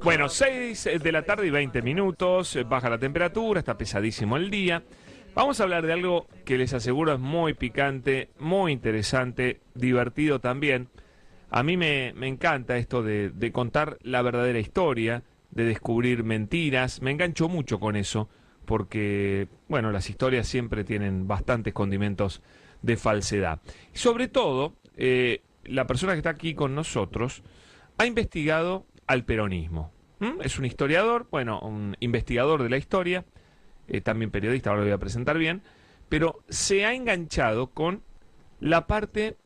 Bueno, 6 de la tarde y 20 minutos, baja la temperatura, está pesadísimo el día. Vamos a hablar de algo que les aseguro es muy picante, muy interesante, divertido también. A mí me encanta esto de contar la verdadera historia, de descubrir mentiras. Me engancho mucho con eso, porque, bueno, las historias siempre tienen bastantes condimentos de falsedad. Y sobre todo, la persona que está aquí con nosotros ha investigado al peronismo. Es un historiador, bueno, un investigador de la historia, también periodista, ahora lo voy a presentar bien, pero se ha enganchado con la parte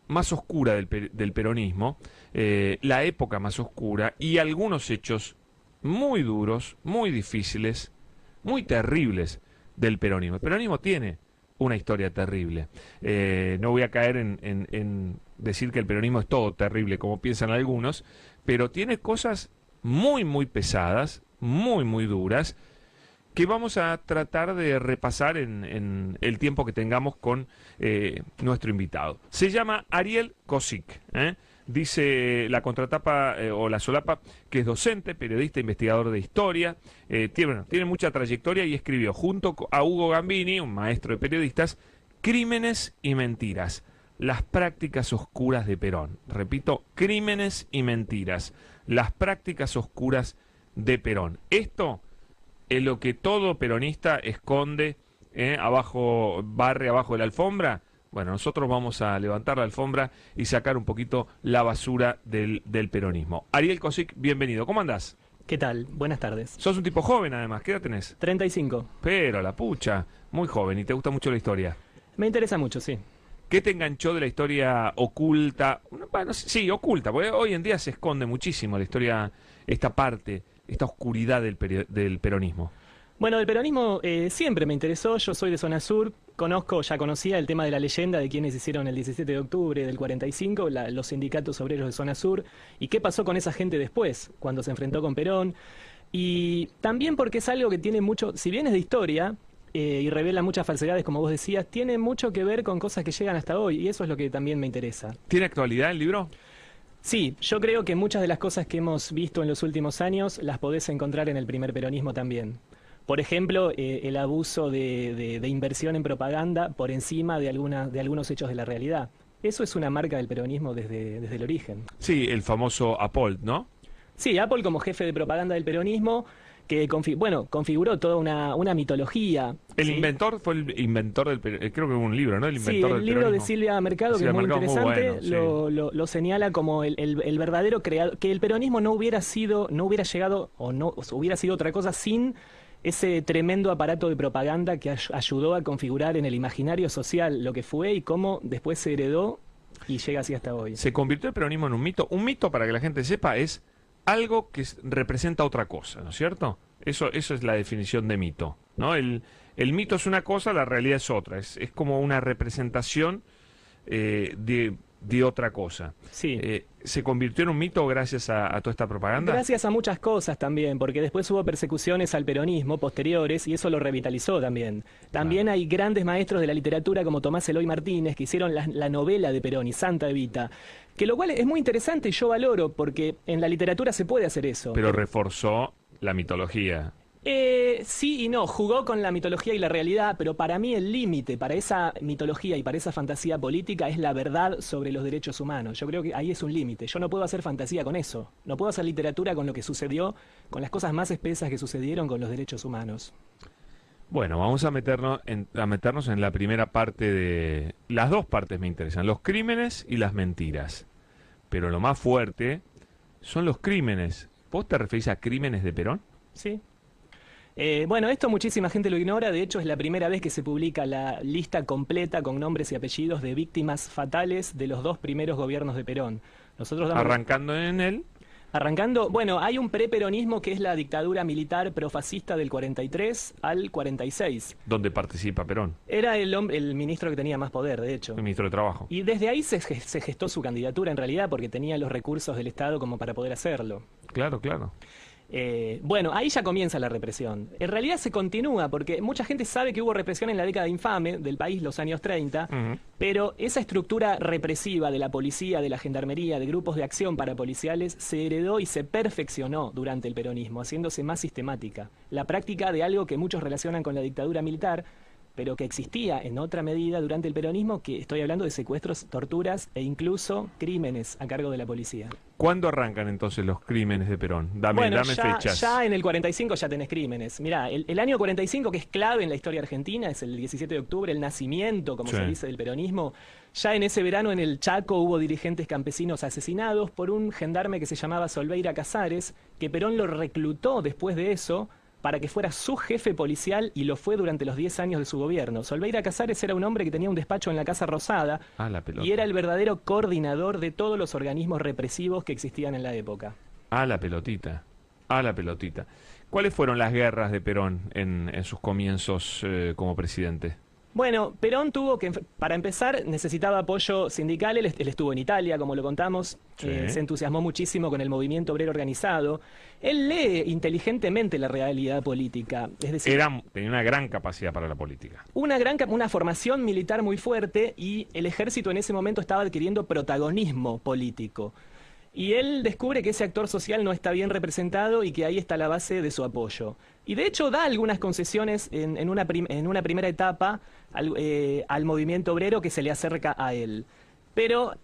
más oscura del peronismo, la época más oscura y algunos hechos muy duros, muy difíciles, muy terribles del peronismo. El peronismo tiene una historia terrible. No voy a caer en decir que el peronismo es todo terrible, como piensan algunos, pero tiene cosas muy, muy pesadas, muy, muy duras, que vamos a tratar de repasar en el tiempo que tengamos con nuestro invitado. Se llama Ariel Kosic, dice la contratapa o la solapa que es docente, periodista, investigador de historia, tiene mucha trayectoria y escribió junto a Hugo Gambini, un maestro de periodistas, Crímenes y Mentiras, las prácticas oscuras de Perón. Repito, Crímenes y Mentiras, las prácticas oscuras de Perón. Esto es lo que todo peronista esconde, barre abajo de la alfombra. Bueno, nosotros vamos a levantar la alfombra y sacar un poquito la basura del peronismo. Ariel Kosic, bienvenido. ¿Cómo andás? ¿Qué tal? Buenas tardes. Sos un tipo joven además, ¿qué edad tenés? 35. Pero la pucha, muy joven y te gusta mucho la historia. Me interesa mucho, sí. ¿Qué te enganchó de la historia oculta? Bueno, sí, oculta, porque hoy en día se esconde muchísimo la historia, esta parte, esta oscuridad del peronismo. Bueno, el peronismo siempre me interesó. Yo soy de zona sur, ya conocía el tema de la leyenda de quienes hicieron el 17 de octubre del 45, los sindicatos obreros de zona sur, y qué pasó con esa gente después, cuando se enfrentó con Perón. Y también porque es algo que tiene mucho, si bien es de historia, y revela muchas falsedades, como vos decías, tiene mucho que ver con cosas que llegan hasta hoy, y eso es lo que también me interesa. ¿Tiene actualidad el libro? Sí, yo creo que muchas de las cosas que hemos visto en los últimos años las podés encontrar en el primer peronismo también. Por ejemplo, el abuso de inversión en propaganda por encima de algunos hechos de la realidad. Eso es una marca del peronismo desde el origen. Sí, el famoso Apold, ¿no? Sí, Apple como jefe de propaganda del peronismo, que configuró toda una mitología. El ¿sí? Inventor fue el inventor del peronismo. Creo que hubo un libro, ¿no? El Sí, inventor el del libro peronismo. de Silvia Mercado, que es muy interesante, lo señala como el verdadero creador, que el peronismo no hubiera llegado, o no hubiera sido otra cosa sin ese tremendo aparato de propaganda que ayudó a configurar en el imaginario social lo que fue y cómo después se heredó y llega así hasta hoy. Se convirtió el peronismo en un mito. Un mito, para que la gente sepa, es algo que representa otra cosa, ¿no es cierto? Eso es la definición de mito, ¿no? El mito es una cosa, la realidad es otra. Es como una representación de otra cosa. Sí. ¿Se convirtió en un mito gracias a toda esta propaganda? Gracias a muchas cosas también, porque después hubo persecuciones al peronismo posteriores y eso lo revitalizó también. También hay grandes maestros de la literatura como Tomás Eloy Martínez que hicieron la novela de Perón y Santa Evita, que lo cual es muy interesante y yo valoro porque en la literatura se puede hacer eso. Pero reforzó la mitología. Sí y no, jugó con la mitología y la realidad, pero para mí el límite para esa mitología y para esa fantasía política es la verdad sobre los derechos humanos. Yo creo que ahí es un límite. Yo no puedo hacer fantasía con eso. No puedo hacer literatura con lo que sucedió, con las cosas más espesas que sucedieron con los derechos humanos. Bueno, vamos a meternos en la primera parte de... Las dos partes me interesan, los crímenes y las mentiras. Pero lo más fuerte son los crímenes. ¿Vos te referís a crímenes de Perón? Sí. Bueno, esto muchísima gente lo ignora. De hecho, es la primera vez que se publica la lista completa con nombres y apellidos de víctimas fatales de los dos primeros gobiernos de Perón. Arrancando en él. Bueno, hay un preperonismo que es la dictadura militar profascista del 43 al 46. Donde participa Perón. Era el ministro que tenía más poder, de hecho. El ministro de Trabajo. Y desde ahí se gestó su candidatura en realidad porque tenía los recursos del Estado como para poder hacerlo. Claro, claro. Bueno, ahí ya comienza la represión. En realidad se continúa, porque mucha gente sabe que hubo represión en la década infame del país, los años 30, pero esa estructura represiva de la policía, de la gendarmería, de grupos de acción parapoliciales, se heredó y se perfeccionó durante el peronismo, haciéndose más sistemática. La práctica de algo que muchos relacionan con la dictadura militar, pero que existía en otra medida durante el peronismo, que estoy hablando de secuestros, torturas e incluso crímenes a cargo de la policía. ¿Cuándo arrancan entonces los crímenes de Perón? Dame fechas. Ya en el 45 ya tenés crímenes. Mirá, el año 45, que es clave en la historia argentina, es el 17 de octubre, el nacimiento, como se dice, del peronismo. Ya en ese verano en el Chaco hubo dirigentes campesinos asesinados por un gendarme que se llamaba Solveira Casares, que Perón lo reclutó después de eso para que fuera su jefe policial, y lo fue durante los 10 años de su gobierno. Solveira Casares era un hombre que tenía un despacho en la Casa Rosada y era el verdadero coordinador de todos los organismos represivos que existían en la época. A la pelotita, a la pelotita. ¿Cuáles fueron las guerras de Perón en sus comienzos como presidente? Bueno, Perón tuvo que, para empezar, necesitaba apoyo sindical. Él estuvo en Italia, como lo contamos, se entusiasmó muchísimo con el movimiento obrero organizado. Él lee inteligentemente la realidad política, es decir, tenía una gran capacidad para la política. Una formación militar muy fuerte, y el ejército en ese momento estaba adquiriendo protagonismo político. Y él descubre que ese actor social no está bien representado y que ahí está la base de su apoyo. Y de hecho da algunas concesiones en una primera etapa al movimiento obrero que se le acerca a él. Pero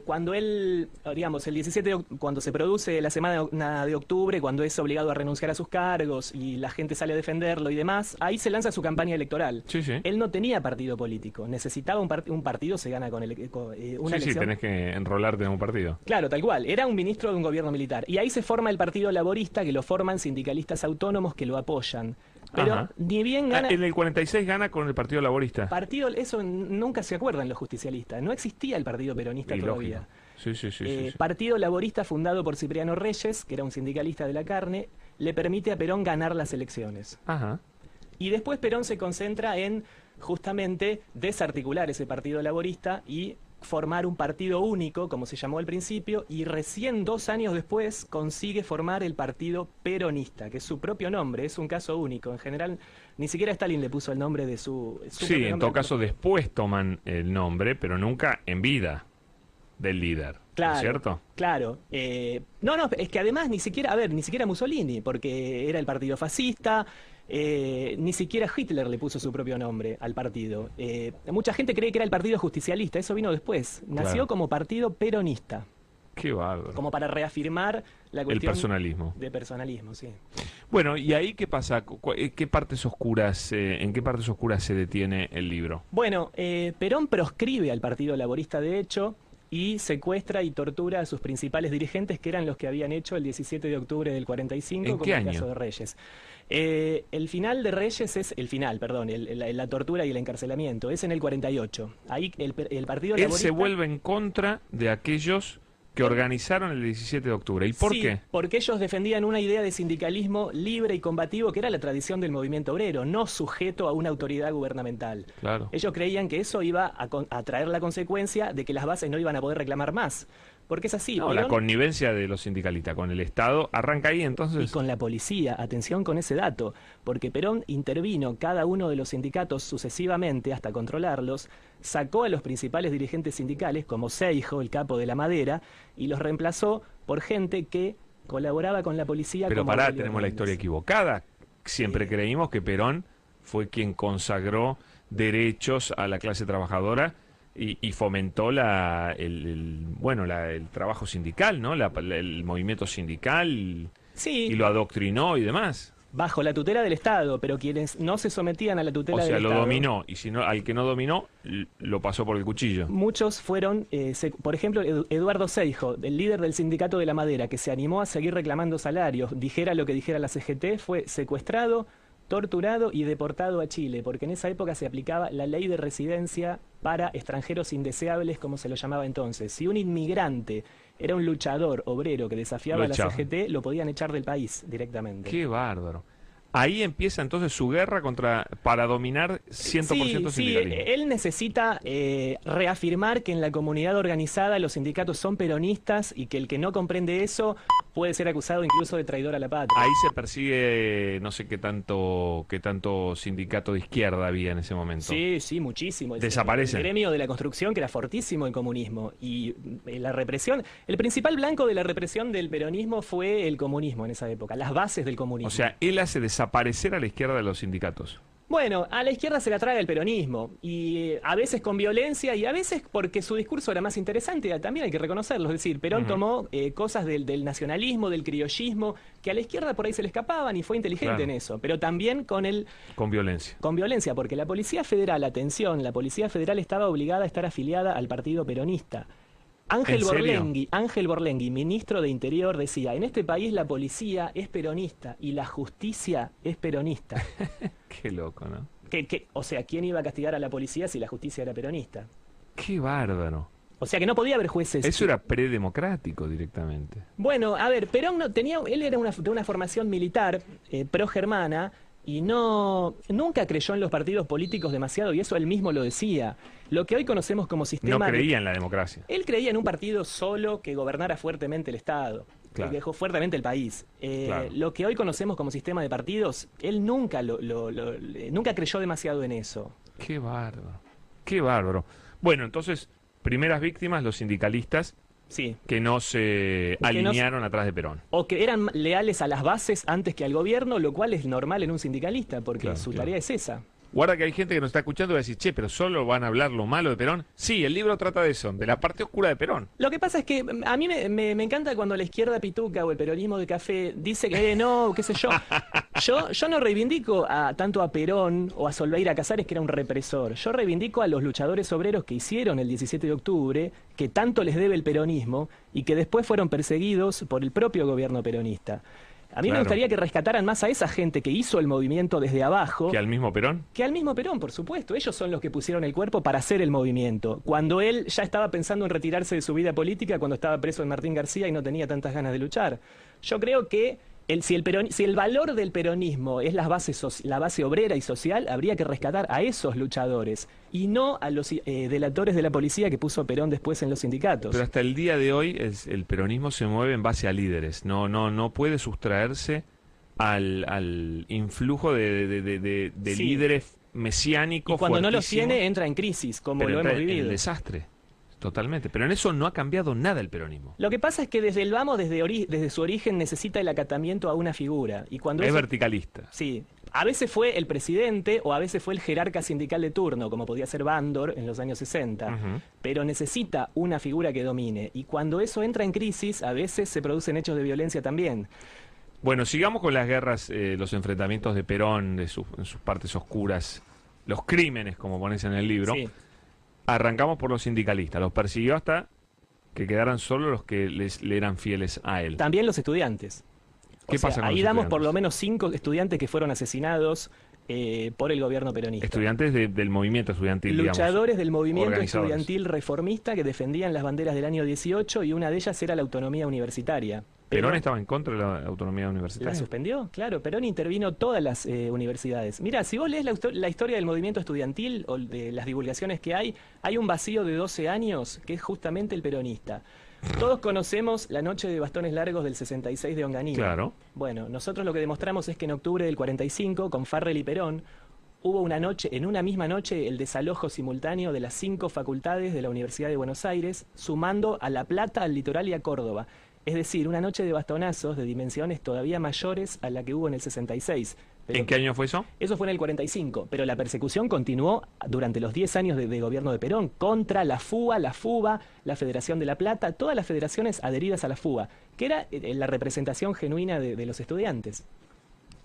cuando él, digamos, el 17 cuando se produce la semana de octubre, cuando es obligado a renunciar a sus cargos y la gente sale a defenderlo y demás, ahí se lanza su campaña electoral. Sí. Él no tenía partido político, necesitaba un partido, se gana con una elección. Sí, tenés que enrolarte en un partido. Claro, tal cual, era un ministro de un gobierno militar. Y ahí se forma el Partido Laborista, que lo forman sindicalistas autónomos que lo apoyan. Pero ni bien gana... En el 46 gana con el Partido Laborista. Eso nunca se acuerdan los justicialistas. No existía el Partido Peronista todavía. Sí. Partido Laborista fundado por Cipriano Reyes, que era un sindicalista de la carne, le permite a Perón ganar las elecciones. Y después Perón se concentra en justamente desarticular ese Partido Laborista y formar un partido único, como se llamó al principio, y recién 2 años después consigue formar el Partido Peronista, que es su propio nombre, es un caso único. En general, ni siquiera Stalin le puso el nombre de su sí, en todo caso después toman el nombre, pero nunca en vida del líder, claro, ¿no es cierto? Claro. No, es que además ni siquiera Mussolini, porque era el partido fascista. Ni siquiera Hitler le puso su propio nombre al partido. Mucha gente cree que era el partido justicialista, eso vino después. Nació como partido peronista. Qué bárbaro. Como para reafirmar la cuestión de personalismo, sí. Bueno, ¿y ahí qué pasa? ¿En qué partes oscuras se detiene el libro? Bueno, Perón proscribe al Partido Laborista, de hecho, y secuestra y tortura a sus principales dirigentes, que eran los que habían hecho el 17 de octubre del 45, ¿En como qué el año? caso de Reyes. El final de Reyes es la tortura y el encarcelamiento es en el 48. Ahí el Partido Él Laborista se vuelve en contra de aquellos que organizaron el 17 de octubre. ¿Y por qué? Porque ellos defendían una idea de sindicalismo libre y combativo, que era la tradición del movimiento obrero, no sujeto a una autoridad gubernamental. Claro. Ellos creían que eso iba a traer la consecuencia de que las bases no iban a poder reclamar más. Porque es así. No, la connivencia de los sindicalistas con el Estado arranca ahí entonces. Y con la policía, atención con ese dato, porque Perón intervino cada uno de los sindicatos sucesivamente hasta controlarlos, sacó a los principales dirigentes sindicales, como Seijo, el capo de la madera, y los reemplazó por gente que colaboraba con la policía. Pero como tenemos la historia equivocada. Siempre creímos que Perón fue quien consagró derechos a la clase trabajadora y fomentó el trabajo sindical, ¿no? El movimiento sindical, sí, y lo adoctrinó y demás. Bajo la tutela del Estado, pero quienes no se sometían a la tutela del Estado... O sea, lo dominó, y si no, al que no dominó, lo pasó por el cuchillo. Muchos fueron, por ejemplo, Eduardo Seijo, el líder del sindicato de la madera, que se animó a seguir reclamando salarios, dijera lo que dijera la CGT, fue secuestrado, torturado y deportado a Chile, porque en esa época se aplicaba la ley de residencia para extranjeros indeseables, como se lo llamaba entonces. Si un inmigrante era un luchador obrero que desafiaba a la CGT, lo podían echar del país directamente. ¡Qué bárbaro! Ahí empieza entonces su guerra para dominar 100% sindicalismo. Sí, él necesita reafirmar que en la comunidad organizada los sindicatos son peronistas y que el que no comprende eso puede ser acusado incluso de traidor a la patria. Ahí se persigue, no sé qué tanto sindicato de izquierda había en ese momento. Sí, sí, muchísimo. Desaparecen. El gremio de la construcción, que era fortísimo el comunismo. Y la represión, el principal blanco de la represión del peronismo fue el comunismo en esa época, las bases del comunismo. O sea, él hace desaparecer a la izquierda de los sindicatos. Bueno, a la izquierda se la traga el peronismo, y a veces con violencia y a veces porque su discurso era más interesante, también hay que reconocerlo. Es decir, Perón tomó cosas del nacionalismo, del criollismo, que a la izquierda por ahí se le escapaban y fue inteligente en eso, pero también Con violencia. con violencia, porque la Policía Federal, atención, la Policía Federal estaba obligada a estar afiliada al Partido Peronista. ¿En serio? Ángel Borlengui, ministro de Interior, decía: en este país la policía es peronista y la justicia es peronista. Qué loco, ¿no? O sea, ¿quién iba a castigar a la policía si la justicia era peronista? Qué bárbaro. O sea, que no podía haber jueces. Eso era predemocrático directamente. Bueno, a ver, Perón no tenía, él era de una formación militar pro-germana, y nunca creyó en los partidos políticos demasiado, y eso él mismo lo decía. Lo que hoy conocemos como sistema... No creía en la democracia. Él creía en un partido solo que gobernara fuertemente el Estado, Claro. que dejó fuertemente el país. Claro. Lo que hoy conocemos como sistema de partidos, él nunca nunca creyó demasiado en eso. Qué bárbaro. Qué bárbaro. Bueno, entonces, primeras víctimas, los sindicalistas Sí. que no se alinearon atrás de Perón. O que eran leales a las bases antes que al gobierno, lo cual es normal en un sindicalista, porque Claro, su claro. tarea es esa. Guarda que hay gente que nos está escuchando y va a decir, che, pero solo van a hablar lo malo de Perón. Sí, el libro trata de eso, de la parte oscura de Perón. Lo que pasa es que a mí me encanta cuando la izquierda pituca o el peronismo de café dice que no, qué sé yo. Yo no reivindico tanto a Perón o a Solveira Casares, que era un represor. Yo reivindico a los luchadores obreros que hicieron el 17 de octubre, que tanto les debe el peronismo y que después fueron perseguidos por el propio gobierno peronista. A mí me Claro. gustaría que rescataran más a esa gente que hizo el movimiento desde abajo. ¿Que al mismo Perón? Que al mismo Perón, por supuesto. Ellos son los que pusieron el cuerpo para hacer el movimiento. Cuando él ya estaba pensando en retirarse de su vida política, cuando estaba preso en Martín García y no tenía tantas ganas de luchar. Yo creo que si el valor del peronismo es la base obrera y social, habría que rescatar a esos luchadores y no a los delatores de la policía que puso Perón después en los sindicatos. Pero hasta el día de hoy el peronismo se mueve en base a líderes. No puede sustraerse al influjo de Sí. líderes mesiánicos. Y cuando no los fuertísimos, tiene, entra en crisis, como pero lo entra hemos en vivido. el desastre. Totalmente. Pero en eso no ha cambiado nada el peronismo. Lo que pasa es que desde su origen necesita el acatamiento a una figura. Y cuando Es eso- verticalista. Sí, a veces fue el presidente o a veces fue el jerarca sindical de turno, como podía ser Bandor en los años 60. Ujú. Pero necesita una figura que domine. Y cuando eso entra en crisis, a veces se producen hechos de violencia también. Bueno, sigamos con las guerras, los enfrentamientos de Perón, en sus partes oscuras, los crímenes, como pones en el libro. Sí. Arrancamos por los sindicalistas. Los persiguió hasta que quedaran solo los que le eran fieles a él. También los estudiantes. ¿Qué pasa con ahí los damos por estudiantes? lo menos 5 estudiantes que fueron asesinados por el gobierno peronista. Estudiantes del movimiento estudiantil, Luchadores del movimiento organizadores. estudiantil reformista que defendían las banderas del año 18, y una de ellas era la autonomía universitaria. Perón estaba en contra de la autonomía ¿La universitaria. suspendió? Claro, Perón intervino todas las universidades. Mira, si vos lees la historia del movimiento estudiantil o de las divulgaciones que hay un vacío de 12 años que es justamente el peronista. Todos conocemos la noche de bastones largos del 66 de Onganía. Claro. Bueno, nosotros lo que demostramos es que en octubre del 45, con Farrell y Perón, hubo en una misma noche, el desalojo simultáneo de las 5 facultades de la Universidad de Buenos Aires, sumando a La Plata, al Litoral y a Córdoba. Es decir, una noche de bastonazos de dimensiones todavía mayores a la que hubo en el 66. Pero ¿En qué año fue eso? eso fue en el 45, pero la persecución continuó durante los 10 años de gobierno de Perón contra la FUA, la FUBA, la Federación de La Plata, todas las federaciones adheridas a la FUA, que era la representación genuina de los estudiantes.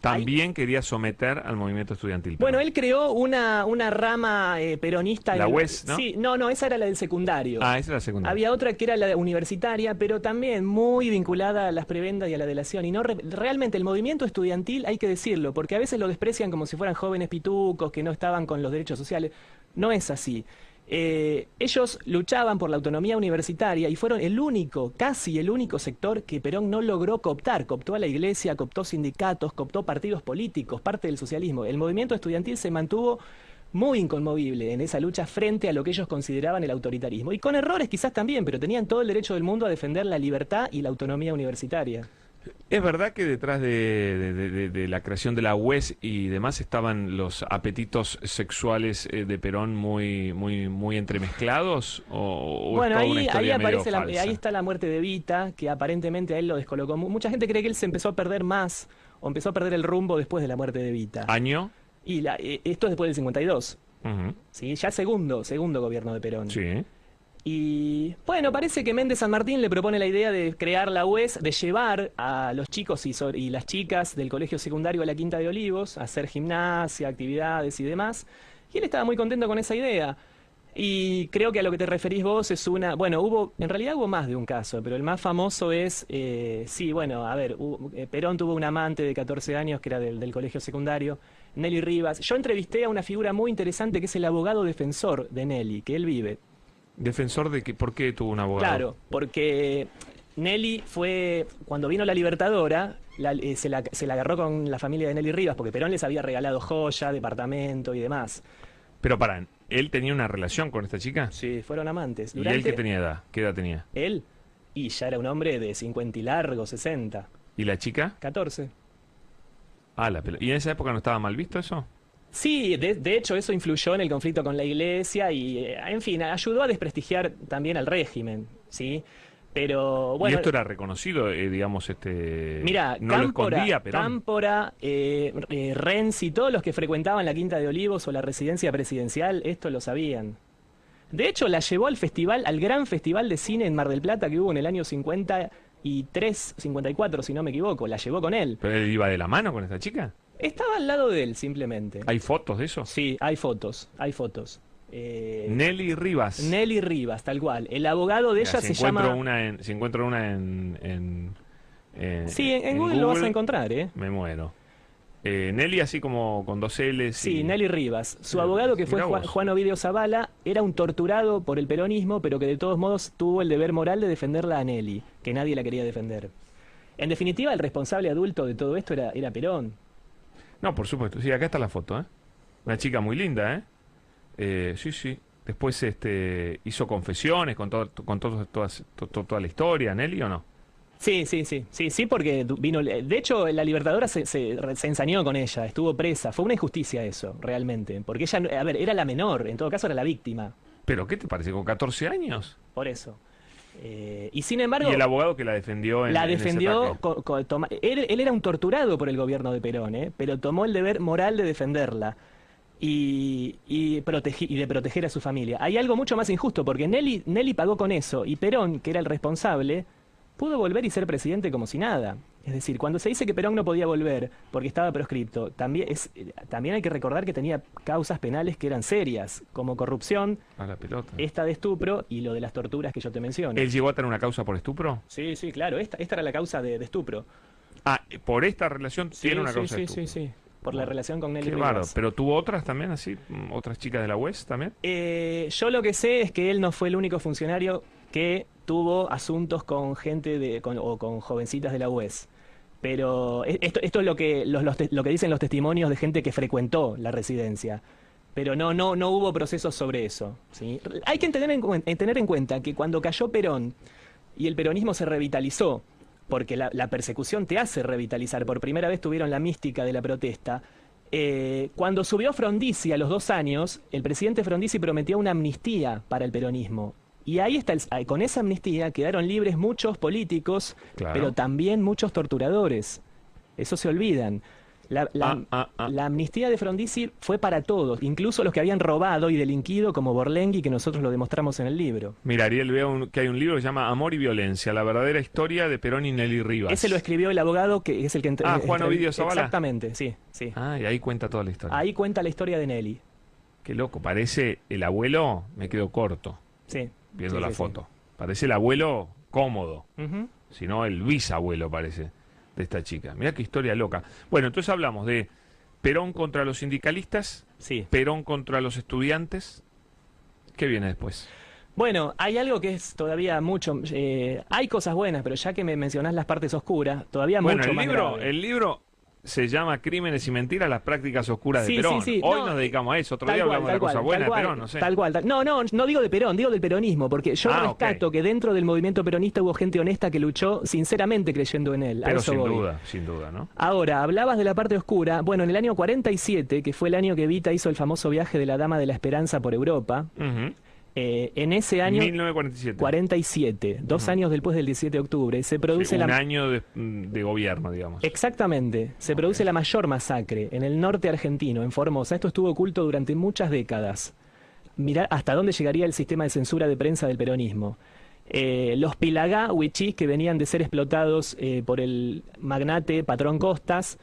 También quería someter al movimiento estudiantil. Bueno, Perón. él creó una rama peronista. La UES, ¿no? Sí, no, esa era la del secundario. Ah, esa es la segunda. Había otra que era la universitaria, pero también muy vinculada a las prebendas y a la delación. Y no realmente el movimiento estudiantil, hay que decirlo, porque a veces lo desprecian como si fueran jóvenes pitucos que no estaban con los derechos sociales. No es así. Ellos luchaban por la autonomía universitaria y fueron casi el único sector que Perón no logró cooptar. Cooptó a la iglesia, cooptó sindicatos, cooptó partidos políticos, parte del socialismo. El movimiento estudiantil se mantuvo muy inconmovible en esa lucha frente a lo que ellos consideraban el autoritarismo. Y con errores quizás también, pero tenían todo el derecho del mundo a defender la libertad y la autonomía universitaria. ¿Es verdad que detrás de la creación de la UES y demás estaban los apetitos sexuales de Perón muy entremezclados? ¿O Bueno, es toda una ahí historia medio aparece falsa? ahí está la muerte de Evita, que aparentemente a él lo descolocó. Mucha gente cree que él se empezó a perder más, o empezó a perder el rumbo después de la muerte de Evita. ¿Año? Y esto es después del 52, Ujú. ¿sí? Ya segundo gobierno de Perón. Sí. Y bueno, parece que Méndez San Martín le propone la idea de crear la UES, de llevar a los chicos y las chicas del colegio secundario a la Quinta de Olivos, a hacer gimnasia, actividades y demás. Y él estaba muy contento con esa idea. Y creo que a lo que te referís vos es una... Bueno, en realidad hubo más de un caso, pero el más famoso es... sí, bueno, a ver, Perón tuvo un amante de 14 años que era del colegio secundario, Nelly Rivas. Yo entrevisté a una figura muy interesante que es el abogado defensor de Nelly, que él vive. ¿Defensor de que por qué tuvo un abogado? Claro, porque Nelly fue, cuando vino la Libertadora, se la agarró con la familia de Nelly Rivas, porque Perón les había regalado joya, departamento y demás. Pero pará, ¿él tenía una relación con esta chica? Sí, fueron amantes. ¿Y él qué tenía edad? ¿Qué edad tenía? Él, y ya era un hombre de 50 y largo, 60, ¿Y la chica? 14. Ah, ¿y en esa época no estaba mal visto eso? Sí, de hecho eso influyó en el conflicto con la iglesia y, en fin, ayudó a desprestigiar también al régimen, ¿sí? Pero bueno... Y esto era reconocido, digamos, Mira, no lo Cámpora, escondía Perón. Cámpora, Renzi, todos los que frecuentaban la Quinta de Olivos o la residencia presidencial, esto lo sabían. De hecho, la llevó al festival, al gran festival de cine en Mar del Plata que hubo en el año 53, 54, si no me equivoco. La llevó con él. ¿Pero él iba de la mano con esta chica? Estaba al lado de él, simplemente. ¿Hay fotos de eso? Sí, hay fotos, hay fotos. Nelly Rivas. Nelly Rivas, tal cual. El abogado de Mira, ella si se encuentro llama... si encuentro una Sí, en Google lo vas a encontrar, ¿eh? Me muero. Nelly así como con dos L's. Sí, Nelly Rivas. Su abogado, que fue Mirá vos. Juan Ovidio Zavala, era un torturado por el peronismo, pero que de todos modos tuvo el deber moral de defenderla a Nelly, que nadie la quería defender. En definitiva, el responsable adulto de todo esto era Perón. No, por supuesto. Sí, acá está la foto, ¿eh? Una chica muy linda, ¿eh? Sí, sí. Después hizo confesiones con toda la historia, Nelly, ¿o no? Sí, porque vino... De hecho, la Libertadora se ensañó con ella, estuvo presa. Fue una injusticia eso, realmente. Porque ella, a ver, era la menor, en todo caso era la víctima. ¿Pero qué te parece? ¿Con 14 años? Por eso. Y sin embargo... Y el abogado que la defendió en La en ese defendió, ataque. él era un torturado por el gobierno de Perón, pero tomó el deber moral de defenderla y de proteger a su familia. Hay algo mucho más injusto, porque Nelly pagó con eso, y Perón, que era el responsable, pudo volver y ser presidente como si nada. Es decir, cuando se dice que Perón no podía volver porque estaba proscripto, también hay que recordar que tenía causas penales que eran serias, como corrupción, A la pelota. esta de estupro y lo de las torturas que yo te menciono. ¿Él llegó a tener una causa por estupro? Sí, claro, esta era la causa de estupro. Ah, por esta relación tiene una causa de estupro. Sí. Por la relación con Nelly Qué Rivas. bárbaro. ¿Pero tuvo otras también así? ¿Otras chicas de la UES también? Yo lo que sé es que él no fue el único funcionario que tuvo asuntos con gente o con jovencitas de la UES. Pero esto es lo que dicen los testimonios de gente que frecuentó la residencia. Pero no hubo procesos sobre eso, ¿sí? Hay que tener en cuenta que cuando cayó Perón y el peronismo se revitalizó, porque la persecución te hace revitalizar, por primera vez tuvieron la mística de la protesta. Cuando subió Frondizi a los 2 años, el presidente Frondizi prometió una amnistía para el peronismo. Y ahí está, con esa amnistía quedaron libres muchos políticos, Claro. pero también muchos torturadores. Eso se olvidan. La amnistía de Frondizi fue para todos, incluso los que habían robado y delinquido, como Borlenghi, que nosotros lo demostramos en el libro. Mira, Ariel, veo que hay un libro que se llama Amor y Violencia, la verdadera historia de Perón y Nelly Rivas. Ese lo escribió el abogado que es el que... Juan Ovidio Zavala. Exactamente, sí. Ah, y ahí cuenta toda la historia. Ahí cuenta la historia de Nelly. Qué loco, parece el abuelo, me quedo corto Sí. viendo Sí, la sí, foto. Parece el abuelo cómodo, sí. Ujú. sino el bisabuelo parece de esta chica. Mira qué historia loca. Bueno, entonces hablamos de Perón contra los sindicalistas, Sí. Perón contra los estudiantes. ¿Qué viene después? Bueno, hay algo que es todavía mucho... hay cosas buenas, pero ya que me mencionás las partes oscuras, todavía Bueno, mucho más grave. el libro se llama Crímenes y Mentiras, las prácticas oscuras Sí, de Perón. sí, sí. Hoy No, nos dedicamos a eso, otro tal día cual, hablamos de tal la cosa cual, buena tal de cual, Perón, no sé. tal cual. No digo de Perón, digo del peronismo, porque yo Ah, rescato ok. que dentro del movimiento peronista hubo gente honesta que luchó sinceramente creyendo en él. A Pero eso voy. sin duda, ¿no? Ahora, hablabas de la parte oscura. Bueno, en el año 47, que fue el año que Evita hizo el famoso viaje de la Dama de la Esperanza por Europa, Ujú. en ese año 1947. 47, 2 años después del 17 de octubre, se Sí, produce un la... año de gobierno, digamos. Exactamente, se produce la mayor masacre en el norte argentino, en Formosa. Esto estuvo oculto durante muchas décadas. Mirá hasta dónde llegaría el sistema de censura de prensa del peronismo. Los Pilagá huichís, que venían de ser explotados por el magnate Patrón Costas,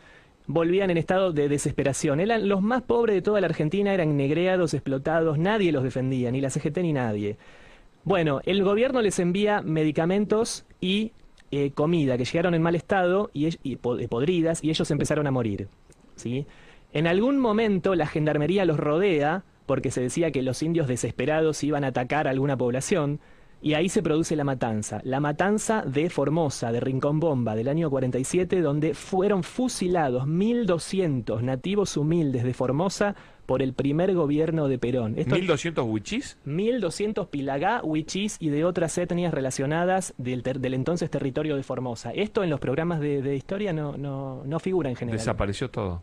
volvían en estado de desesperación. Eran los más pobres de toda la Argentina, eran negreados, explotados, nadie los defendía, ni la CGT ni nadie. Bueno, el gobierno les envía medicamentos y comida que llegaron en mal estado podridas, y ellos empezaron a morir, ¿sí? En algún momento la gendarmería los rodea porque se decía que los indios desesperados iban a atacar a alguna población, y ahí se produce la matanza de Formosa, de Rincón Bomba, del año 47, donde fueron fusilados 1.200 nativos humildes de Formosa por el primer gobierno de Perón. Esto, ¿1200 huichís? 1.200 Pilagá, huichís y de otras etnias relacionadas del entonces territorio de Formosa. Esto en los programas de historia no figura en general. Desapareció todo.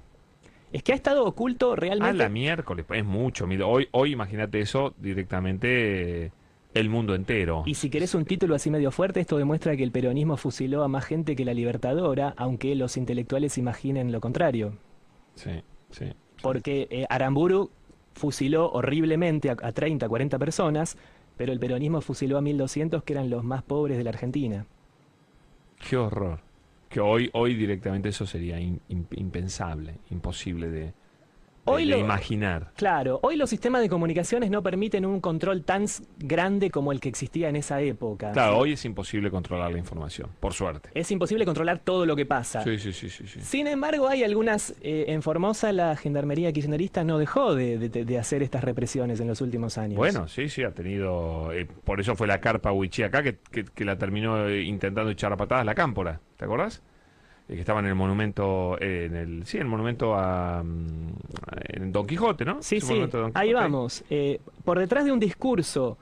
Es que ha estado oculto Ah, realmente. la miércoles, es mucho. Mira, hoy imagínate eso directamente el mundo entero. Y si querés un título así medio fuerte, esto demuestra que el peronismo fusiló a más gente que la Libertadora, aunque los intelectuales imaginen lo contrario. Sí, sí. Porque Aramburu fusiló horriblemente a 30, 40 personas, pero el peronismo fusiló a 1.200, que eran los más pobres de la Argentina. Qué horror. Que hoy directamente eso sería impensable, imposible de imaginar. Claro, hoy los sistemas de comunicaciones no permiten un control tan grande como el que existía en esa época. Claro, hoy es imposible controlar la información, por suerte. Es imposible controlar todo lo que pasa. Sí. Sin embargo, hay algunas... en Formosa la gendarmería kirchnerista no dejó de hacer estas represiones en los últimos años. Bueno, sí, ha tenido... por eso fue la carpa huichí acá que la terminó intentando echar a patadas la cámpora. ¿Te acordás? Que estaba en el monumento, el monumento en Don Quijote, ¿no? Sí, Ese sí, monumento de Don ahí Quijote. vamos. Por detrás de un discurso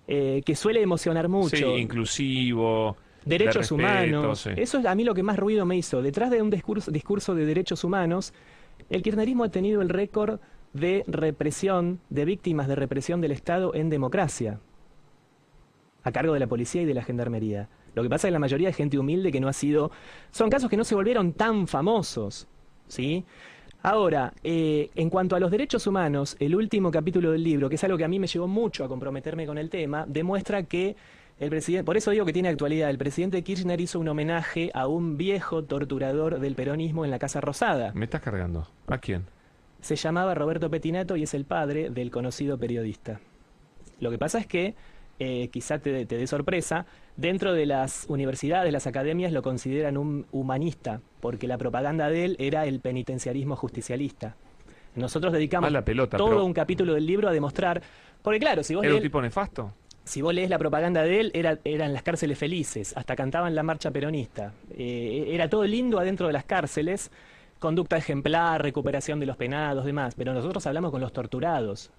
que suele emocionar mucho, Sí, inclusivo, derechos de respeto, humanos, sí. eso es a mí lo que más ruido me hizo. Detrás de un discurso de derechos humanos, el kirchnerismo ha tenido el récord de represión, de víctimas de represión del Estado en democracia, a cargo de la policía y de la gendarmería. Lo que pasa es que la mayoría es gente humilde que no ha sido... Son casos que no se volvieron tan famosos, ¿sí? Ahora, en cuanto a los derechos humanos, el último capítulo del libro, que es algo que a mí me llevó mucho a comprometerme con el tema, demuestra que el presidente... Por eso digo que tiene actualidad. El presidente Kirchner hizo un homenaje a un viejo torturador del peronismo en la Casa Rosada. ¿Me estás cargando? ¿A quién? Se llamaba Roberto Pettinato y es el padre del conocido periodista. Lo que pasa es que, quizá te dé sorpresa, dentro de las universidades, las academias lo consideran un humanista, porque la propaganda de él era el penitenciarismo justicialista. Nosotros dedicamos la pelota, todo pero- un capítulo del libro a demostrar, porque claro, si vos ¿Era un lees, tipo nefasto? si vos lees la propaganda de él, eran las cárceles felices, hasta cantaban la marcha peronista. Era todo lindo adentro de las cárceles, conducta ejemplar, recuperación de los penados, demás, pero nosotros hablamos con los torturados.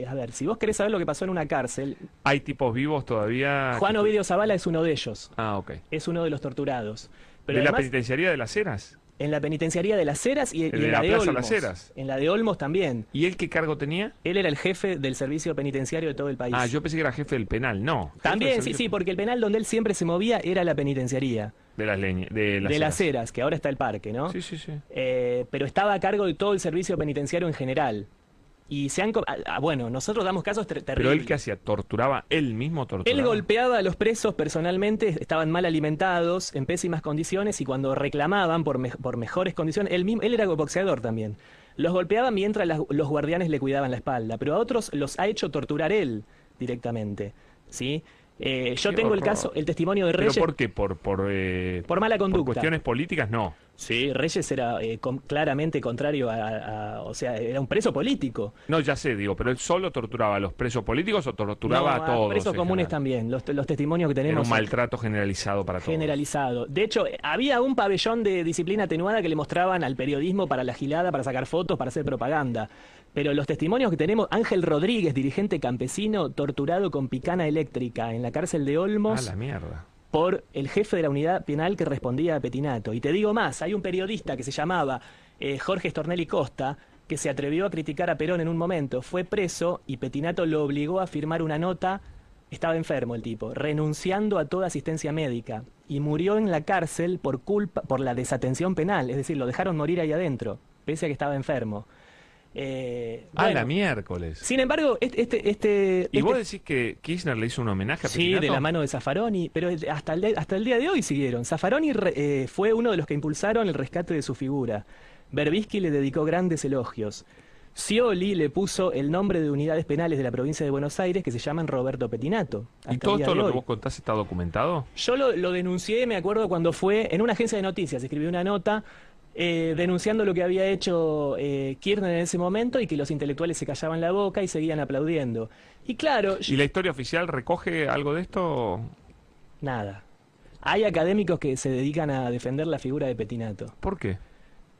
A ver, si vos querés saber lo que pasó en una cárcel, ¿Hay tipos vivos todavía? Juan Ovidio Zavala es uno de ellos, Ah, ok. es uno de los torturados. Pero ¿De la además, penitenciaría de las Heras? en la penitenciaría de Las Heras y de en la la de Plaza Olmos. Las Heras. En la de Olmos también. ¿Y él qué cargo tenía? Él era el jefe del servicio penitenciario de todo el país. Ah, yo pensé que era jefe del penal. No. Jefe También, del sí, servicio- porque el penal donde él siempre se movía era la penitenciaría De las de Las Heras. Heras, que ahora está el parque, ¿no? Sí. Pero estaba a cargo de todo el servicio penitenciario en general. Y bueno, nosotros damos casos terribles. Pero él, ¿qué hacía? ¿Torturaba? ¿Él mismo torturaba? Él golpeaba a los presos personalmente, estaban mal alimentados, en pésimas condiciones, y cuando reclamaban por mejores condiciones, él era boxeador también. Los golpeaba mientras los guardianes le cuidaban la espalda, pero a otros los ha hecho torturar él directamente, ¿sí? Yo Qué tengo horror. el testimonio de ¿Pero Reyes por qué? ¿Por por mala por conducta. cuestiones políticas? No. Sí, Reyes era claramente contrario o sea, era un preso político. No, ya sé, digo, pero él solo torturaba a los presos políticos o torturaba No, a todos presos en comunes general? también. Los testimonios que Era tenemos un son maltrato generalizado para todos. generalizado. De hecho, había un pabellón de disciplina atenuada que le mostraban al periodismo para la gilada, para sacar fotos, para hacer propaganda. Pero los testimonios que tenemos, Ángel Rodríguez, dirigente campesino, torturado con picana eléctrica en la cárcel de Ah, Olmos la mierda. por el jefe de la unidad penal que respondía a Petinato. Y te digo más, hay un periodista que se llamaba Jorge Stornelli Costa, que se atrevió a criticar a Perón en un momento, fue preso y Petinato lo obligó a firmar una nota, estaba enfermo el tipo, renunciando a toda asistencia médica, y murió en la cárcel por la desatención penal, es decir, lo dejaron morir ahí adentro, pese a que estaba enfermo. Ah, Bueno, la miércoles. sin embargo, ¿Y vos decís que Kirchner le hizo un homenaje a sí, Petinato? de la mano de Zaffaroni, pero hasta el día de hoy siguieron. Zaffaroni fue uno de los que impulsaron el rescate de su figura. Berbisky le dedicó grandes elogios. Scioli le puso el nombre de unidades penales de la provincia de Buenos Aires que se llaman Roberto Petinato. ¿Y hasta todo el día esto de lo que hoy. vos contás está documentado? Yo lo denuncié, me acuerdo cuando fue en una agencia de noticias, escribí una nota denunciando lo que había hecho Kirchner en ese momento y que los intelectuales se callaban la boca y seguían aplaudiendo. Y claro, ¿Y la historia oficial recoge algo de esto? nada. Hay académicos que se dedican a defender la figura de Petinato. ¿Por qué?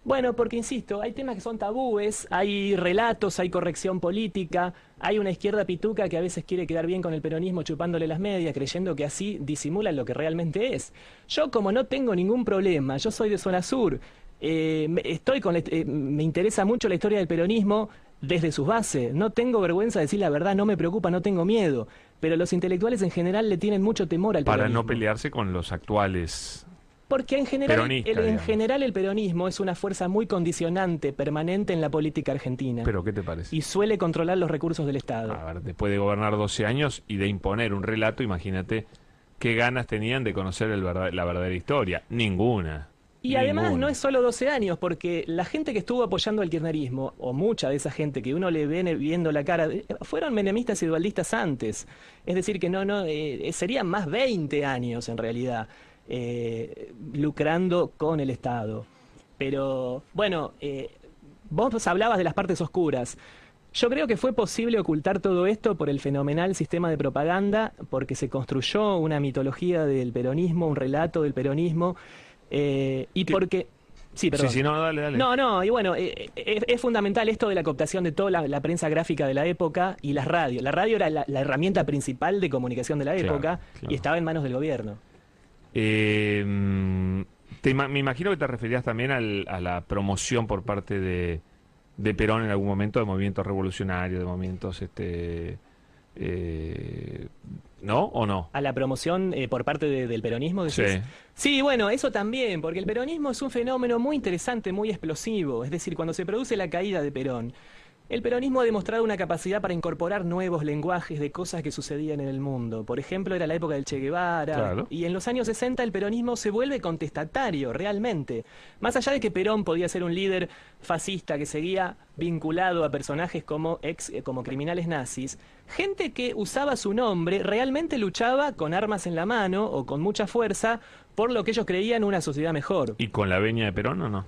Bueno, porque insisto, hay temas que son tabúes, hay relatos, hay corrección política, hay una izquierda pituca que a veces quiere quedar bien con el peronismo chupándole las medias, creyendo que así disimulan lo que realmente es. Yo, como no tengo ningún problema, yo soy de zona sur, me interesa mucho la historia del peronismo desde sus bases. No tengo vergüenza de decir la verdad, no me preocupa, no tengo miedo. Pero los intelectuales en general le tienen mucho temor al Para peronismo. no pelearse con los actuales. Porque en general, Peronista, en digamos. general el peronismo es una fuerza muy condicionante, permanente en la política argentina. ¿Pero qué te parece? Y suele controlar los recursos del Estado. A ver, después de gobernar 12 años y de imponer un relato, imagínate qué ganas tenían de conocer la verdadera historia. Ninguna. Y además Ninguna. no es solo 12 años, porque la gente que estuvo apoyando al kirchnerismo, o mucha de esa gente que uno le viene viendo la cara, fueron menemistas y dualdistas antes. Es decir, que serían más 20 años en realidad, lucrando con el Estado. Pero, bueno, vos hablabas de las partes oscuras. Yo creo que fue posible ocultar todo esto por el fenomenal sistema de propaganda, porque se construyó una mitología del peronismo, un relato del peronismo, y porque... Sí, perdón. Sí, no, dale. No, y bueno, es fundamental esto de la cooptación de toda la prensa gráfica de la época y las radios. La radio era la herramienta principal de comunicación de la Claro, época claro. y estaba en manos del gobierno. Me imagino que te referías también a la promoción por parte de Perón en algún momento de movimientos revolucionarios, de movimientos, ¿no? ¿O no? A la promoción por parte del peronismo, decís. Sí. Sí, bueno, eso también, porque el peronismo es un fenómeno muy interesante, muy explosivo. Es decir, cuando se produce la caída de Perón, el peronismo ha demostrado una capacidad para incorporar nuevos lenguajes de cosas que sucedían en el mundo. Por ejemplo, era la época del Che Guevara. Claro. Y en los años 60 el peronismo se vuelve contestatario, realmente. Más allá de que Perón podía ser un líder fascista que seguía vinculado a personajes como criminales nazis, gente que usaba su nombre realmente luchaba con armas en la mano o con mucha fuerza por lo que ellos creían una sociedad mejor. ¿Y con la veña de Perón o no?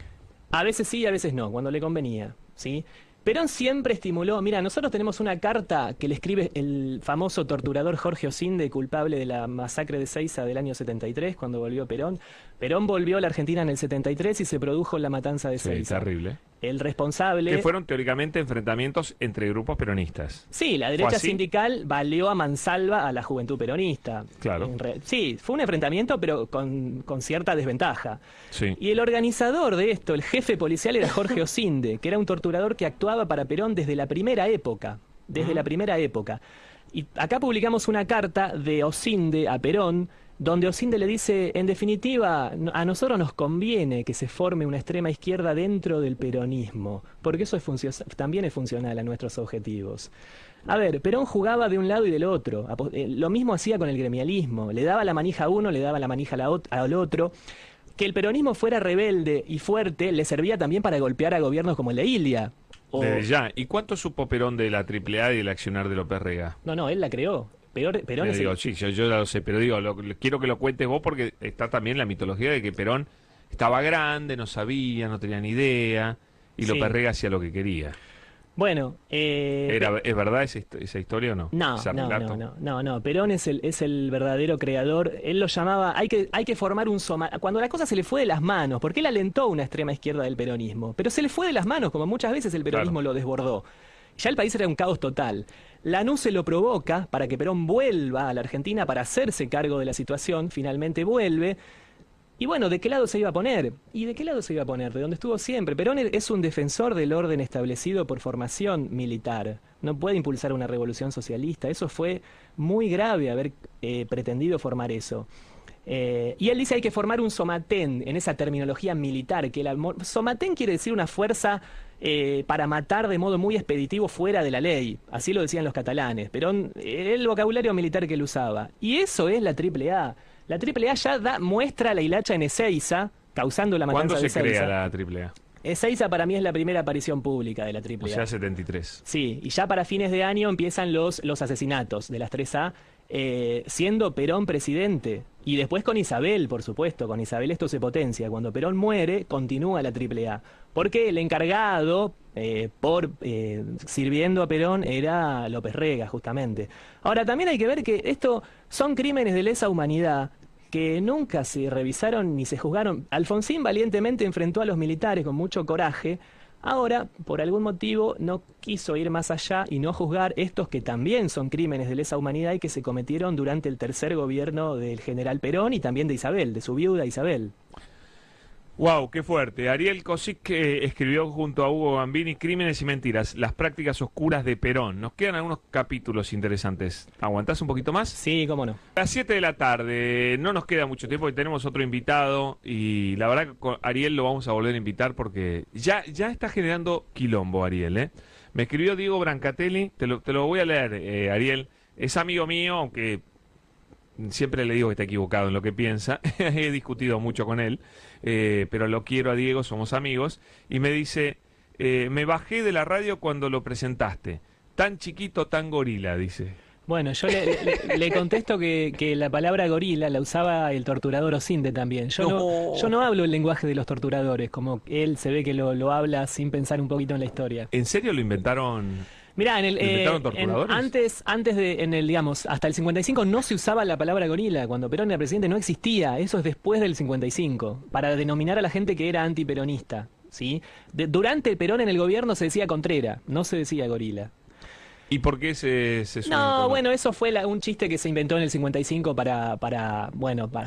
A veces sí, a veces no, cuando le convenía, ¿sí? Perón siempre estimuló, mira, nosotros tenemos una carta que le escribe el famoso torturador Jorge Osinde, culpable de la masacre de Seiza del año 73, cuando volvió Perón. Perón volvió a la Argentina en el 73 y se produjo la matanza de Sí, Seiza. terrible. El responsable... Que fueron teóricamente enfrentamientos entre grupos peronistas. Sí, la ¿Fue derecha así? sindical valió a mansalva a la juventud peronista. Claro. Sí, fue un enfrentamiento, pero con cierta desventaja. Sí. Y el organizador de esto, el jefe policial, era Jorge Osinde, que era un torturador que actuaba para Perón desde la primera época. Desde la primera época. Y acá publicamos una carta de Osinde a Perón, donde Osinde le dice, en definitiva, a nosotros nos conviene que se forme una extrema izquierda dentro del peronismo, porque eso también es funcional a nuestros objetivos. A ver, Perón jugaba de un lado y del otro. Lo mismo hacía con el gremialismo. Le daba la manija a uno, le daba la manija al otro. Que el peronismo fuera rebelde y fuerte le servía también para golpear a gobiernos como el de Ilia. Desde ya. ¿Y cuánto supo Perón de la AAA y del accionar de López Rega? No, él la creó. Perón es Digo, sí, yo ya lo sé, pero digo, quiero que lo cuentes vos porque está también la mitología de que Perón estaba grande, no sabía, no tenía ni idea, y Sí. López Rega hacía lo que quería. Bueno, ¿Es verdad esa historia o no? no, ¿Ese no, relato? no. Perón es el verdadero creador. Él lo llamaba, hay que formar un cuando la cosa se le fue de las manos, porque él alentó una extrema izquierda del peronismo, pero se le fue de las manos, como muchas veces el peronismo Claro. lo desbordó. Ya el país era un caos total. Lanús se lo provoca para que Perón vuelva a la Argentina para hacerse cargo de la situación, finalmente vuelve. Y bueno, ¿de qué lado se iba a poner? ¿Y de qué lado se iba a poner? De donde estuvo siempre. Perón es un defensor del orden establecido por formación militar. No puede impulsar una revolución socialista. Eso fue muy grave haber pretendido formar eso. Y él dice hay que formar un somatén en esa terminología militar, que somatén quiere decir una fuerza para matar de modo muy expeditivo fuera de la ley. Así lo decían los catalanes. Perón, el vocabulario militar que él usaba. Y eso es la Triple A. La Triple A ya muestra la hilacha en Ezeiza, causando la matanza ¿Cuándo de se crea Ezeiza. la AAA? Ezeiza para mí es la primera aparición pública de la O Triple A. sea, 73. Sí, y ya para fines de año empiezan los asesinatos de las 3A, siendo Perón presidente. Y después con Isabel, por supuesto, con Isabel esto se potencia. Cuando Perón muere, continúa la Triple A. Porque el encargado, sirviendo a Perón, era López Rega, justamente. Ahora, también hay que ver que esto son crímenes de lesa humanidad que nunca se revisaron ni se juzgaron. Alfonsín valientemente enfrentó a los militares con mucho coraje. Ahora, por algún motivo, no quiso ir más allá y no juzgar estos que también son crímenes de lesa humanidad y que se cometieron durante el tercer gobierno del general Perón y también de Isabel, de su viuda Isabel. Wow, qué fuerte. Ariel Cosic escribió junto a Hugo Gambini Crímenes y Mentiras, las prácticas oscuras de Perón. Nos quedan algunos capítulos interesantes. ¿Aguantás un poquito más? Sí, cómo no. A las 7 de la tarde, no nos queda mucho tiempo y tenemos otro invitado y la verdad que con Ariel lo vamos a volver a invitar porque ya está generando quilombo Ariel, ¿eh? Me escribió Diego Brancatelli, te lo voy a leer, Ariel. Es amigo mío, aunque siempre le digo que está equivocado en lo que piensa. He discutido mucho con él, pero lo quiero a Diego, somos amigos. Y me dice, me bajé de la radio cuando lo presentaste. Tan chiquito, tan gorila, dice. Bueno, yo le contesto que la palabra gorila la usaba el torturador Osinde también. Yo no hablo el lenguaje de los torturadores, como él se ve que lo habla sin pensar un poquito en la historia. ¿En serio lo inventaron? Mirá, ¿Lo inventaron torturadores? digamos, hasta el 55 no se usaba la palabra gorila. Cuando Perón era presidente no existía. Eso es después del 55, para denominar a la gente que era antiperonista, ¿sí? Durante Perón en el gobierno se decía Contrera, no se decía gorila. ¿Y por qué se suena No, con- bueno, eso fue un chiste que se inventó en el 55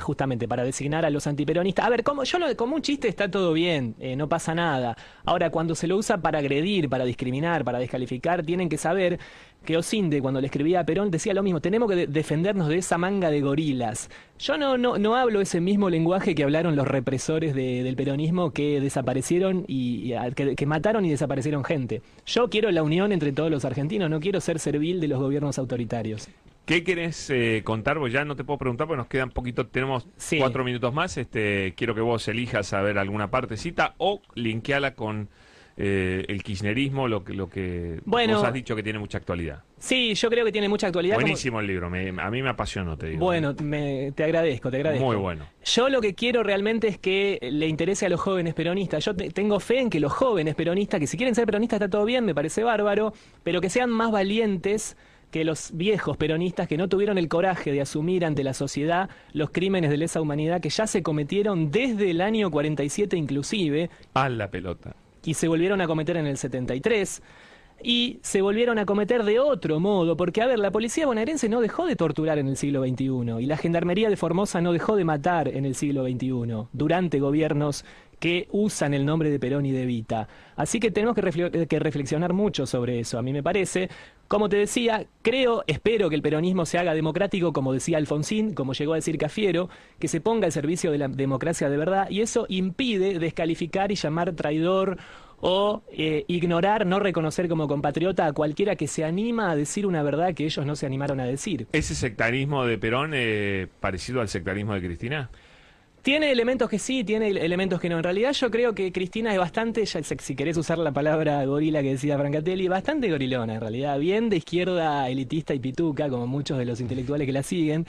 justamente para designar a los antiperonistas. A ver, como un chiste está todo bien, no pasa nada. Ahora, cuando se lo usa para agredir, para discriminar, para descalificar, tienen que saber que Osinde, cuando le escribía a Perón, decía lo mismo, tenemos que defendernos de esa manga de gorilas. Yo no hablo ese mismo lenguaje que hablaron los represores del peronismo que desaparecieron que mataron y desaparecieron gente. Yo quiero la unión entre todos los argentinos, no quiero ser servil de los gobiernos autoritarios. ¿Qué querés contar? Pues ya no te puedo preguntar porque nos quedan poquito, tenemos Sí. 4 minutos más. Quiero que vos elijas a ver alguna partecita o linkeala con el kirchnerismo, lo que Bueno. vos has dicho que tiene mucha actualidad. Sí, yo creo que tiene mucha actualidad. Buenísimo el libro, a mí me apasionó, te digo. Bueno, te agradezco, te agradezco. Muy bueno. Yo lo que quiero realmente es que le interese a los jóvenes peronistas. Yo tengo fe en que los jóvenes peronistas, que si quieren ser peronistas está todo bien, me parece bárbaro, pero que sean más valientes que los viejos peronistas que no tuvieron el coraje de asumir ante la sociedad los crímenes de lesa humanidad que ya se cometieron desde el año 47 inclusive, A la pelota. y se volvieron a cometer en el 73, y se volvieron a cometer de otro modo, porque, a ver, la policía bonaerense no dejó de torturar en el siglo XXI, y la gendarmería de Formosa no dejó de matar en el siglo XXI, durante gobiernos que usan el nombre de Perón y de Evita. Así que tenemos que reflexionar mucho sobre eso, a mí me parece. Como te decía, espero que el peronismo se haga democrático, como decía Alfonsín, como llegó a decir Cafiero, que se ponga al servicio de la democracia de verdad, y eso impide descalificar y llamar traidor o ignorar, no reconocer como compatriota a cualquiera que se anima a decir una verdad que ellos no se animaron a decir. ¿Ese sectarismo de Perón parecido al sectarismo de Cristina? Tiene elementos que sí, tiene elementos que no. En realidad yo creo que Cristina es bastante, ya sé, si querés usar la palabra gorila que decía Francatelli, bastante gorilona en realidad, bien de izquierda elitista y pituca, como muchos de los intelectuales que la siguen.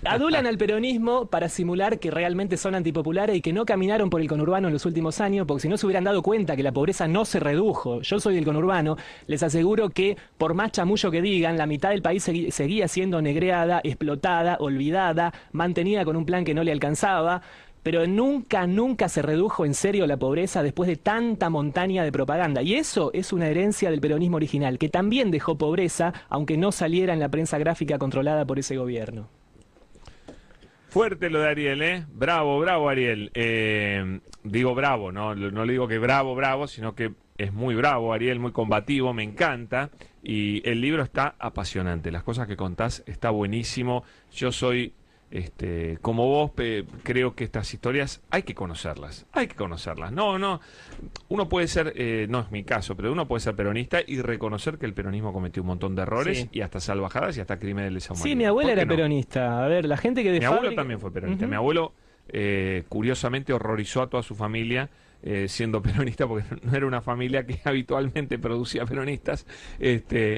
Adulan al peronismo para simular que realmente son antipopulares y que no caminaron por el conurbano en los últimos años, porque si no se hubieran dado cuenta que la pobreza no se redujo. Yo soy del conurbano, les aseguro que por más chamullo que digan, la mitad del país seguía siendo negreada, explotada, olvidada, mantenida con un plan que no le alcanzaba, pero nunca se redujo en serio la pobreza después de tanta montaña de propaganda. Y eso es una herencia del peronismo original, que también dejó pobreza, aunque no saliera en la prensa gráfica controlada por ese gobierno. Fuerte lo de Ariel, ¿eh? Bravo, bravo Ariel. Digo bravo, no le digo que bravo, sino que es muy bravo Ariel, muy combativo, me encanta. Y el libro está apasionante, las cosas que contás está buenísimo. Yo soy... como vos, creo que estas historias hay que conocerlas. No, uno puede ser, no es mi caso, pero uno puede ser peronista y reconocer que el peronismo cometió un montón de errores, sí, y hasta salvajadas y hasta crímenes de lesa humanidad. Sí, mi abuela era peronista. A ver, la gente que de Mi fábrica... abuelo también fue peronista. Mi abuelo, curiosamente, horrorizó a toda su familia siendo peronista, porque no era una familia que habitualmente producía peronistas,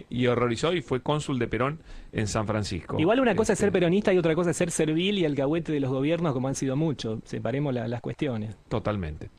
y horrorizó y fue cónsul de Perón en San Francisco. Igual una cosa es ser peronista y otra cosa es ser servil y alcahuete de los gobiernos, como han sido muchos. Separemos las cuestiones. Totalmente.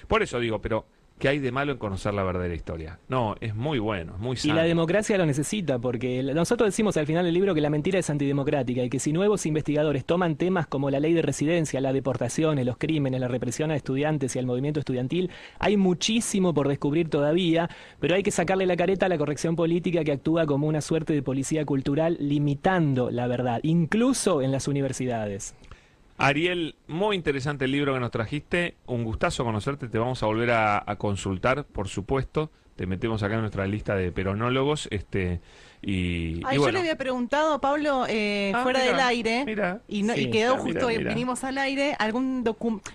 Por eso digo, pero ¿qué hay de malo en conocer la verdadera historia? No, es muy bueno, es muy sano. Y la democracia lo necesita, porque nosotros decimos al final del libro que la mentira es antidemocrática y que si nuevos investigadores toman temas como la ley de residencia, las deportaciones, los crímenes, la represión a estudiantes y al movimiento estudiantil, hay muchísimo por descubrir todavía, pero hay que sacarle la careta a la corrección política que actúa como una suerte de policía cultural limitando la verdad, incluso en las universidades. Ariel, muy interesante el libro que nos trajiste, un gustazo conocerte, te vamos a volver a consultar, por supuesto, te metemos acá en nuestra lista de peronólogos, y bueno. Yo le había preguntado a Pablo fuera del aire, y quedó justo, vinimos al aire,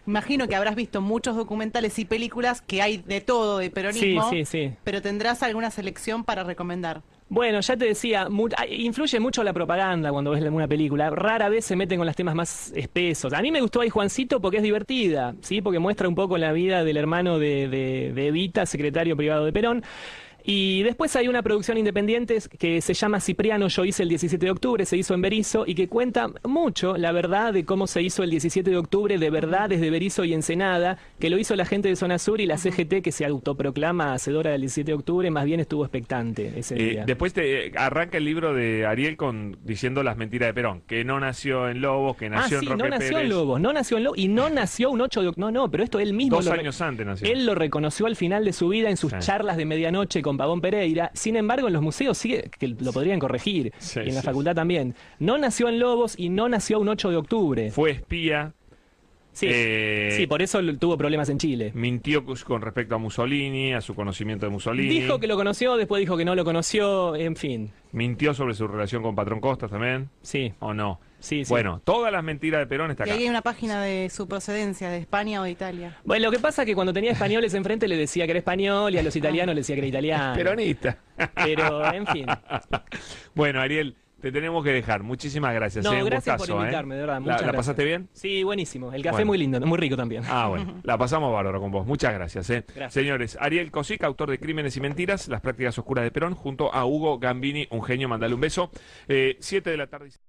imagino que habrás visto muchos documentales y películas que hay de todo de peronismo, sí. Pero ¿tendrás alguna selección para recomendar? Bueno, ya te decía, influye mucho la propaganda cuando ves una película. Rara vez se meten con los temas más espesos. A mí me gustó ahí Juancito porque es divertida, ¿sí? Porque muestra un poco la vida del hermano de Evita, secretario privado de Perón. Y después hay una producción independiente que se llama Cipriano, yo hice el 17 de octubre, se hizo en Berisso y que cuenta mucho la verdad de cómo se hizo el 17 de octubre, de verdad desde Berisso y Ensenada, que lo hizo la gente de Zona Sur y la CGT, que se autoproclama hacedora del 17 de octubre, más bien estuvo expectante ese día. Después arranca el libro de Ariel diciendo las mentiras de Perón, que no nació en Lobos, que nació en Roque no nació Pérez. En Lobos, no nació en Lobos y no nació un 8 de octubre, no, pero esto él mismo 2 años antes nació. Él lo reconoció al final de su vida en sus charlas de medianoche con Pavón Pereira. Sin embargo, en los museos sigue, que lo podrían corregir, y en la facultad también. No nació en Lobos y no nació un 8 de octubre. Fue espía. Sí, por eso tuvo problemas en Chile. Mintió con respecto a Mussolini, a su conocimiento de Mussolini. Dijo que lo conoció, después dijo que no lo conoció, en fin. Mintió sobre su relación con Patrón Costas también. Sí. ¿O no? Sí. Bueno, todas las mentiras de Perón están acá. Y ahí hay una página de su procedencia, de España o de Italia. Bueno, lo que pasa es que cuando tenía españoles enfrente le decía que era español y a los italianos le decía que era italiano. Peronista. Pero, en fin. Bueno, Ariel, te tenemos que dejar. Muchísimas gracias. No, un gracias gustazo, por invitarme, de verdad. Muchas gracias. ¿La pasaste bien? Sí, buenísimo. El café muy lindo, muy rico también. Bueno, la pasamos bárbaro con vos. Muchas gracias. Gracias. Señores, Ariel Cosica, autor de Crímenes y Mentiras, las prácticas oscuras de Perón, junto a Hugo Gambini, un genio, mandale un beso. 7 de la tarde.